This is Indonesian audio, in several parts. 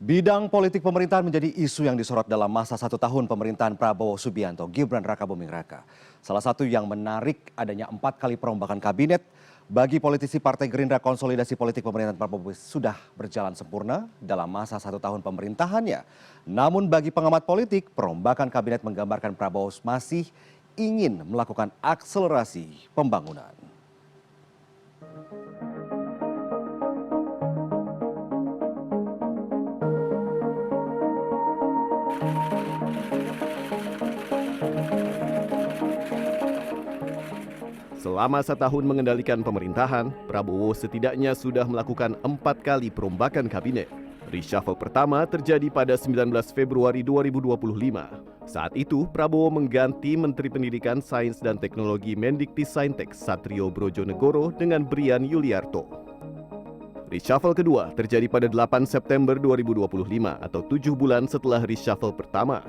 Bidang politik pemerintahan menjadi isu yang disorot dalam masa 1 tahun pemerintahan Prabowo Subianto, Gibran Rakabuming Raka. Salah satu yang menarik adanya 4 kali perombakan kabinet. Bagi politisi Partai Gerindra, konsolidasi politik pemerintahan Prabowo sudah berjalan sempurna dalam masa 1 tahun pemerintahannya. Namun bagi pengamat politik, perombakan kabinet menggambarkan Prabowo masih ingin melakukan akselerasi pembangunan. Selama setahun mengendalikan pemerintahan, Prabowo setidaknya sudah melakukan 4 kali perombakan kabinet. Reshuffle pertama terjadi pada 19 Februari 2025. Saat itu, Prabowo mengganti Menteri Pendidikan, Sains dan Teknologi Mendikbudristek Satrio Brojonegoro dengan Brian Yuliarto. Reshuffle kedua terjadi pada 8 September 2025 atau 7 bulan setelah reshuffle pertama.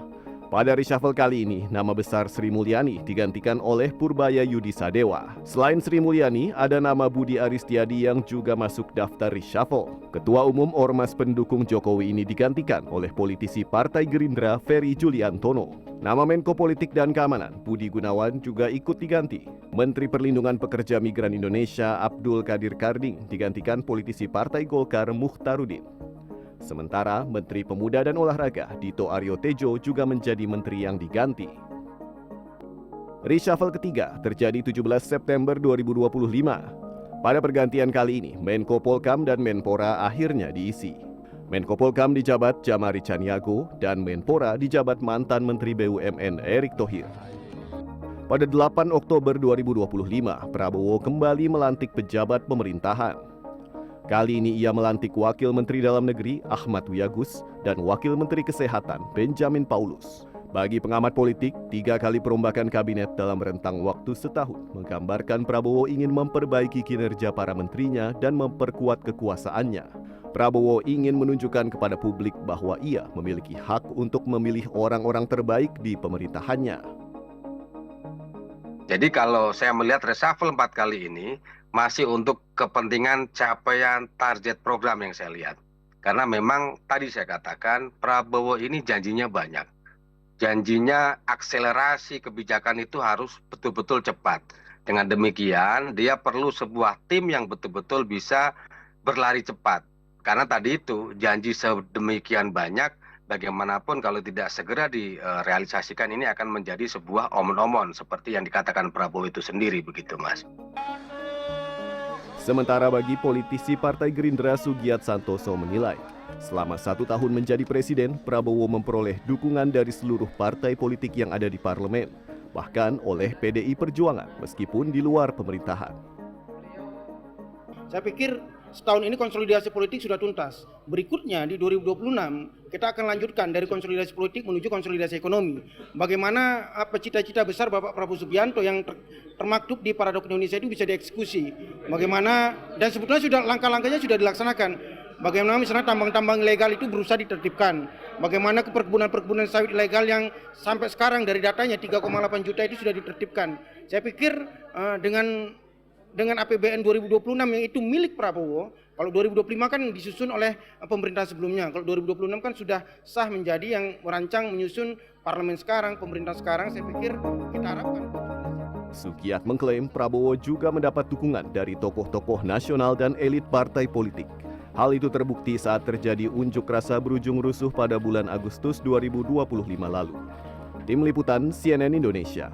Pada reshuffle kali ini, nama besar Sri Mulyani digantikan oleh Purbaya Yudi Sadewa. Selain Sri Mulyani, ada nama Budi Aristiadi yang juga masuk daftar reshuffle. Ketua Umum Ormas pendukung Jokowi ini digantikan oleh politisi Partai Gerindra Ferry Juliantono. Nama Menko Politik dan Keamanan Budi Gunawan juga ikut diganti. Menteri Perlindungan Pekerja Migran Indonesia Abdul Qadir Karding digantikan politisi Partai Golkar Mukhtarudin. Sementara Menteri Pemuda dan Olahraga Dito Aryo Tejo juga menjadi menteri yang diganti. Reshuffle ketiga terjadi 17 September 2025. Pada pergantian kali ini, Menko Polkam dan Menpora akhirnya diisi. Menko Polkam dijabat Jamari Caniago dan Menpora dijabat mantan Menteri BUMN Erick Thohir. Pada 8 Oktober 2025, Prabowo kembali melantik pejabat pemerintahan. Kali ini ia melantik Wakil Menteri Dalam Negeri Ahmad Wiyagus dan Wakil Menteri Kesehatan Benjamin Paulus. Bagi pengamat politik, 3 kali perombakan kabinet dalam rentang waktu setahun menggambarkan Prabowo ingin memperbaiki kinerja para menterinya dan memperkuat kekuasaannya. Prabowo ingin menunjukkan kepada publik bahwa ia memiliki hak untuk memilih orang-orang terbaik di pemerintahannya. Jadi kalau saya melihat reshuffle 4 kali ini masih untuk kepentingan capaian target program yang saya lihat. Karena memang tadi saya katakan Prabowo ini janjinya banyak. Janjinya akselerasi kebijakan itu harus betul-betul cepat. Dengan demikian dia perlu sebuah tim yang betul-betul bisa berlari cepat. Karena tadi itu janji sedemikian banyak, bagaimanapun kalau tidak segera direalisasikan ini akan menjadi sebuah omon-omon seperti yang dikatakan Prabowo itu sendiri, begitu Mas. Sementara bagi politisi Partai Gerindra Sugiat Santoso menilai, selama 1 tahun menjadi presiden, Prabowo memperoleh dukungan dari seluruh partai politik yang ada di parlemen, bahkan oleh PDI Perjuangan meskipun di luar pemerintahan. Saya pikir setahun ini konsolidasi politik sudah tuntas. Berikutnya di 2026 kita akan lanjutkan dari konsolidasi politik menuju konsolidasi ekonomi. Bagaimana cita-cita besar Bapak Prabowo Subianto yang termaktub di Paradok Indonesia itu bisa dieksekusi. Bagaimana dan sebetulnya sudah langkah-langkahnya sudah dilaksanakan. Bagaimana misalnya tambang-tambang ilegal itu berusaha ditertibkan. Bagaimana perkebunan-perkebunan sawit ilegal yang sampai sekarang dari datanya 3,8 juta itu sudah ditertibkan. Saya pikir dengan APBN 2026 yang itu milik Prabowo, kalau 2025 kan disusun oleh pemerintah sebelumnya. Kalau 2026 kan sudah sah menjadi yang merancang menyusun parlemen sekarang, pemerintah sekarang, saya pikir kita harapkan. Sugiat mengklaim Prabowo juga mendapat dukungan dari tokoh-tokoh nasional dan elit partai politik. Hal itu terbukti saat terjadi unjuk rasa berujung rusuh pada bulan Agustus 2025 lalu. Tim Liputan CNN Indonesia.